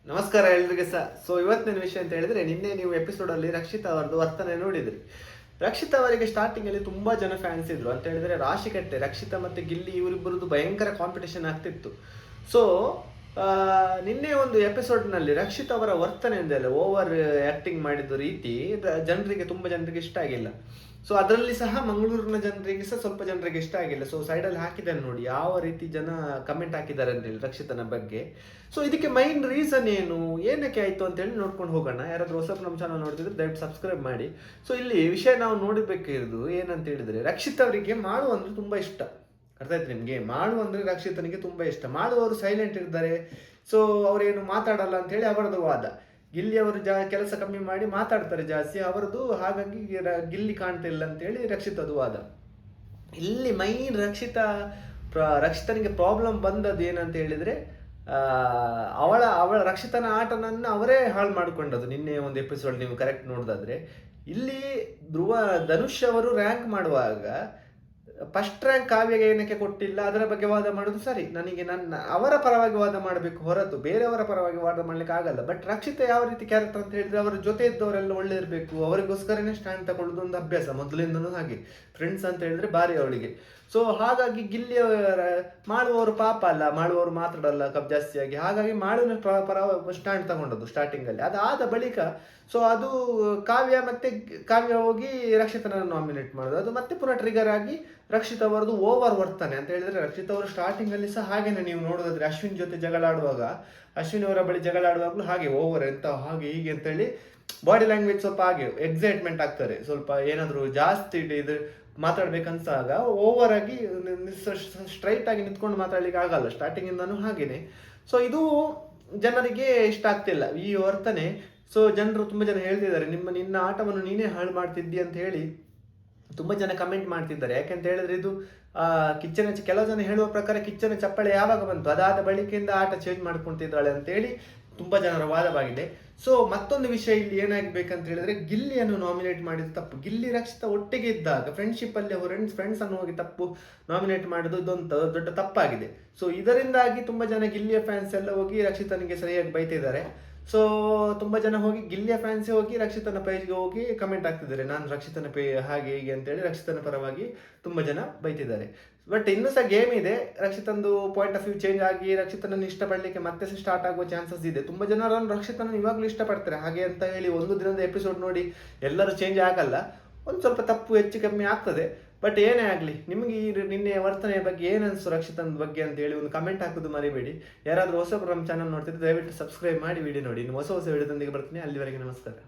ನಮಸ್ಕಾರ ಎಲ್ರಿಗೆ ಸಹ. ಇವತ್ತಿನ ವಿಷಯ ಅಂತ ಹೇಳಿದ್ರೆ, ನಿನ್ನೆ ನೀವು ಎಪಿಸೋಡಲ್ಲಿ ರಕ್ಷಿತಾ ಅವರದ್ದು ವರ್ತನೆ ನೋಡಿದ್ರಿ. ರಕ್ಷಿತಾ ಅವರಿಗೆ ಸ್ಟಾರ್ಟಿಂಗ್ ಅಲ್ಲಿ ತುಂಬಾ ಜನ ಫ್ಯಾನ್ಸ್ ಇದ್ರು ಅಂತ ಹೇಳಿದ್ರೆ, ರಾಶಿಕಟ್ಟೆ ರಕ್ಷಿತಾ ಮತ್ತೆ ಗಿಲ್ಲಿ ಇವರಿಬ್ಬರದ್ದು ಭಯಂಕರ ಕಾಂಪಿಟೇಷನ್ ಆಗ್ತಿತ್ತು. ಸೊ ನಿನ್ನೆ ಒಂದು ಎಪಿಸೋಡ್ನಲ್ಲಿ ರಕ್ಷಿತ್ ಅವರ ವರ್ತನೆ ಅಂದಲ್ಲ, ಓವರ್ ಆಕ್ಟಿಂಗ್ ಮಾಡಿದ ರೀತಿ ಜನರಿಗೆ ತುಂಬಾ ಜನರಿಗೆ ಇಷ್ಟ ಆಗಿಲ್ಲ. ಸೊ ಅದರಲ್ಲಿ ಸಹ ಮಂಗಳೂರಿನ ಜನರಿಗೆ ಸಹ ಸ್ವಲ್ಪ ಜನರಿಗೆ ಇಷ್ಟ ಆಗಿಲ್ಲ. ಸೊ ಸೈಡಲ್ಲಿ ಹಾಕಿದ್ದಾನೆ ನೋಡಿ ಯಾವ ರೀತಿ ಜನ ಕಮೆಂಟ್ ಹಾಕಿದ್ದಾರೆ ಅಂತೇಳಿ ರಕ್ಷಿತನ ಬಗ್ಗೆ. ಸೊ ಇದಕ್ಕೆ ಮೈನ್ ರೀಸನ್ ಏನು, ಏನಕ್ಕೆ ಆಯ್ತು ಅಂತೇಳಿ ನೋಡ್ಕೊಂಡು ಹೋಗೋಣ. ಯಾರಾದ್ರೂ ಹೊಸ ನಮ್ಮ ಚಾನಲ್ ನೋಡ್ತಿದ್ರೆ ದಯವಿಟ್ಟು ಸಬ್ಸ್ಕ್ರೈಬ್ ಮಾಡಿ. ಸೊ ಇಲ್ಲಿ ವಿಷಯ ನಾವು ನೋಡಬೇಕಿರೋದು ಏನಂತ ಹೇಳಿದ್ರೆ, ರಕ್ಷಿತ್ ಅವರಿಗೆ ಮಾಡು ಅಂದ್ರೆ ತುಂಬಾ ಇಷ್ಟ. ಅರ್ಥ ಆಯ್ತು ನಿಮ್ಗೆ? ಮಾಡು ಅಂದ್ರೆ ರಕ್ಷಿತನಿಗೆ ತುಂಬಾ ಇಷ್ಟ. ಮಾಡುವವರು ಸೈಲೆಂಟ್ ಇರ್ತಾರೆ, ಸೊ ಅವ್ರೇನು ಮಾತಾಡಲ್ಲ ಅಂತ ಹೇಳಿ ಅವರದು ವಾದ. ಗಿಲ್ಲಿ ಅವರು ಕೆಲಸ ಕಮ್ಮಿ ಮಾಡಿ ಮಾತಾಡ್ತಾರೆ ಜಾಸ್ತಿ ಅವರದು, ಹಾಗಾಗಿ ಗಿಲ್ಲಿ ಕಾಣ್ತಿಲ್ಲ ಅಂತೇಳಿ ರಕ್ಷಿತದು ವಾದ. ಇಲ್ಲಿ ಮೈನ್ ರಕ್ಷಿತನಿಗೆ ಪ್ರಾಬ್ಲಮ್ ಬಂದದ್ದು ಏನಂತ ಹೇಳಿದ್ರೆ, ಅವಳ ರಕ್ಷಿತನ ಆಟನನ್ನು ಅವರೇ ಹಾಳು ಮಾಡಿಕೊಂಡದ್ದು. ನಿನ್ನೆ ಒಂದು ಎಪಿಸೋಡ್ ನೀವು ಕರೆಕ್ಟ್ ನೋಡಿದಾದ್ರೆ, ಇಲ್ಲಿ ಧನುಷ್ ಅವರು ರ್ಯಾಂಕ್ ಮಾಡುವಾಗ ಫಸ್ಟ್ ರ್ಯಾಂಕ್ ಕಾವ್ಯಗೆ ಏನಕ್ಕೆ ಕೊಟ್ಟಿಲ್ಲ ಅದರ ಬಗ್ಗೆ ವಾದ ಮಾಡೋದು ಸರಿ. ನನಗೆ ಅವರ ಪರವಾಗಿ ವಾದ ಮಾಡಬೇಕು ಹೊರತು ಬೇರೆಯವರ ಪರವಾಗಿ ವಾದ ಮಾಡ್ಲಿಕ್ಕೆ ಆಗಲ್ಲ. ಬಟ್ ರಕ್ಷಿತ ಯಾವ ರೀತಿ ಕ್ಯಾರೆಕ್ಟರ್ ಅಂತ ಹೇಳಿದ್ರೆ, ಅವರ ಜೊತೆ ಇದ್ದವರೆಲ್ಲ ಒಳ್ಳೆ ಇರಬೇಕು, ಅವರಿಗೋಸ್ಕರನೇ ಸ್ಟ್ಯಾಂಡ್ ತಗೊಳ್ಳೋದು ಒಂದು ಅಭ್ಯಾಸ ಮೊದಲಿಂದನೂ. ಹಾಗೆ ಫ್ರೆಂಡ್ಸ್ ಅಂತ ಹೇಳಿದ್ರೆ ಬಾರಿ ಅವಳಿಗೆ. ಸೊ ಹಾಗಾಗಿ ಗಿಲ್ಲಿಯವರ ಮಾಡುವವರು ಪಾಪ ಅಲ್ಲ, ಮಾಡುವವರು ಮಾತಾಡಲ್ಲ ಜಾಸ್ತಿಯಾಗಿ, ಹಾಗಾಗಿ ಮಾಡುವ ಪರ ಸ್ಟ್ಯಾಂಡ್ ತಗೊಂಡದ್ದು ಸ್ಟಾರ್ಟಿಂಗ್ ಅಲ್ಲಿ. ಅದಾದ ಬಳಿಕ ಸೊ ಅದು ಕಾವ್ಯ ಹೋಗಿ ರಕ್ಷಿತನನ್ನು ನಾಮಿನೇಟ್ ಮಾಡೋದು, ಅದು ಮತ್ತೆ ಪುನಃ ಟ್ರಿಗರ್ ಆಗಿ ರಕ್ಷಿತ್ ಅವರದು ಓವರ್ ವರ್ತನೆ ಅಂತ ಹೇಳಿದ್ರೆ. ರಕ್ಷಿತ್ ಅವರು ಸ್ಟಾರ್ಟಿಂಗ್ ಅಲ್ಲಿ ಸಹ ಹಾಗೇನೆ, ನೀವು ನೋಡೋದಾದ್ರೆ ಅಶ್ವಿನ್ ಜೊತೆ ಜಗಳಾಡುವಾಗ, ಅಶ್ವಿನ್ ಅವರ ಬಳಿ ಜಗಳಾಡುವಾಗಲೂ ಹಾಗೆ ಓವರ್ ಎಂತ ಹಾಗೆ ಹೀಗೆ ಅಂತೇಳಿ ಬಾಡಿ ಲ್ಯಾಂಗ್ವೇಜ್ ಸ್ವಲ್ಪ ಹಾಗೆ ಎಕ್ಸೈಟ್ಮೆಂಟ್ ಆಗ್ತಾರೆ. ಸ್ವಲ್ಪ ಏನಾದ್ರು ಜಾಸ್ತಿ ಇದು ಮಾತಾಡ್ಬೇಕನ್ಸಾಗ ಓವರ್ ಆಗಿ ಸ್ಟ್ರೈಟ್ ಆಗಿ ನಿಂತ್ಕೊಂಡು ಮಾತಾಡ್ಲಿಕ್ಕೆ ಆಗಲ್ಲ, ಸ್ಟಾರ್ಟಿಂಗ್ ಇಂದಾನು ಹಾಗೇನೆ. ಸೊ ಇದು ಜನರಿಗೆ ಇಷ್ಟ ಆಗ್ತಿಲ್ಲ ಈ ವರ್ತನೆ. ಸೊ ಜನರು ತುಂಬಾ ಜನ ಹೇಳ್ತಿದ್ದಾರೆ, ನಿನ್ನ ಆಟವನ್ನು ನೀನೇ ಹಾಳು ಮಾಡ್ತಿದ್ದಿ ಅಂತ ಹೇಳಿ ತುಂಬಾ ಜನ ಕಮೆಂಟ್ ಮಾಡ್ತಿದ್ದಾರೆ. ಯಾಕಂತ ಹೇಳಿದ್ರೆ ಇದು ಕೆಲವು ಜನ ಹೇಳುವ ಪ್ರಕಾರ ಕಿಚ್ಚನ ಚಪ್ಪಳೆ ಯಾವಾಗ ಬಂತು, ಅದಾದ ಬಳಿಕೆಯಿಂದ ಆಟ ಚೇಂಜ್ ಮಾಡ್ಕೊಂತಿದ್ದಾಳೆ ಅಂತೇಳಿ ತುಂಬಾ ಜನರ ವಾದವಾಗಿದೆ. ಸೊ ಮತ್ತೊಂದು ವಿಷಯ ಇಲ್ಲಿ ಏನಾಗಬೇಕಂತ ಹೇಳಿದ್ರೆ, ಗಿಲ್ಲಿಯನ್ನು ನಾಮಿನೇಟ್ ಮಾಡಿದ ತಪ್ಪು. ಗಿಲ್ಲಿ ರಕ್ಷಿತ ಒಟ್ಟಿಗೆ ಇದ್ದಾಗ ಫ್ರೆಂಡ್ಶಿಪ್ ಅಲ್ಲಿ ಫ್ರೆಂಡ್ಸ್ ಅನ್ನು ಹೋಗಿ ತಪ್ಪು ನಾಮಿನೇಟ್ ಮಾಡೋದು ಇದೊಂದು ದೊಡ್ಡ ತಪ್ಪಾಗಿದೆ. ಸೊ ಇದರಿಂದಾಗಿ ತುಂಬಾ ಜನ ಗಿಲ್ಲಿಯ ಫ್ಯಾನ್ಸ್ ಎಲ್ಲ ಹೋಗಿ ರಕ್ಷಿತನಿಗೆ ಸರಿಯಾಗಿ ಬೈತಿದ್ದಾರೆ. ಸೊ ತುಂಬಾ ಜನ ಹೋಗಿ ಗಿಲ್ಲಿಯ ಫ್ಯಾನ್ಸ್ ಹೋಗಿ ರಕ್ಷಿತನ ಪೇಜ್ಗೆ ಹೋಗಿ ಕಮೆಂಟ್ ಆಗ್ತಿದ್ದಾರೆ, ನಾನು ರಕ್ಷಿತನ ಹಾಗೆ ಹೀಗೆ ಅಂತೇಳಿ ರಕ್ಷಿತನ ಪರವಾಗಿ ತುಂಬಾ ಜನ ಬೈತಿದ್ದಾರೆ. ಬಟ್ ಇನ್ನೂ ಸಹ ಗೇಮ್ ಇದೆ. ರಕ್ಷಿತಂದು ಪಾಯಿಂಟ್ ಆಫ್ ವ್ಯೂ ಚೇಂಜ್ ಆಗಿ ರಕ್ಷಿತನನ್ನು ಇಷ್ಟಪಡಲಿಕ್ಕೆ ಮತ್ತೆ ಸ್ಟಾರ್ಟ್ ಆಗುವ ಚಾನ್ಸಸ್ ಇದೆ. ತುಂಬಾ ಜನರನ್ನು ರಕ್ಷಿತನನ್ನು ಇವಾಗಲೂ ಇಷ್ಟಪಡ್ತಾರೆ. ಹಾಗೆ ಅಂತ ಹೇಳಿ ಒಂದು ದಿನದ ಎಪಿಸೋಡ್ ನೋಡಿ ಎಲ್ಲರೂ ಚೇಂಜ್ ಆಗಲ್ಲ, ಒಂದು ಸ್ವಲ್ಪ ತಪ್ಪು ಹೆಚ್ಚು ಕಮ್ಮಿ ಆಗ್ತದೆ. ಬಟ್ ಏನೇ ಆಗಲಿ, ನಿಮಗೆ ಈ ನಿನ್ನೆ ವರ್ತನೆಯ ಬಗ್ಗೆ ಏನು ಅನಿಸ್ತು ರಕ್ಷಿತನ ಬಗ್ಗೆ ಅಂತ ಹೇಳಿ ಒಂದು ಕಮೆಂಟ್ ಹಾಕೋದು ಮರಿಬೇಡಿ. ಯಾರಾದರೂ ಹೊಸಬರು ನಮ್ಮ ಚಾನಲ್ ನೋಡ್ತಿದ್ರೆ ದಯವಿಟ್ಟು ಸಬ್ಸ್ಕ್ರೈಬ್ ಮಾಡಿ ವಿಡಿಯೋ ನೋಡಿ. ಇನ್ನು ಹೊಸ ವಿಡಿಯೋದೊಂದಿಗೆ ಬರ್ತೀನಿ. ಅಲ್ಲಿವರೆಗೆ ನಮಸ್ಕಾರ.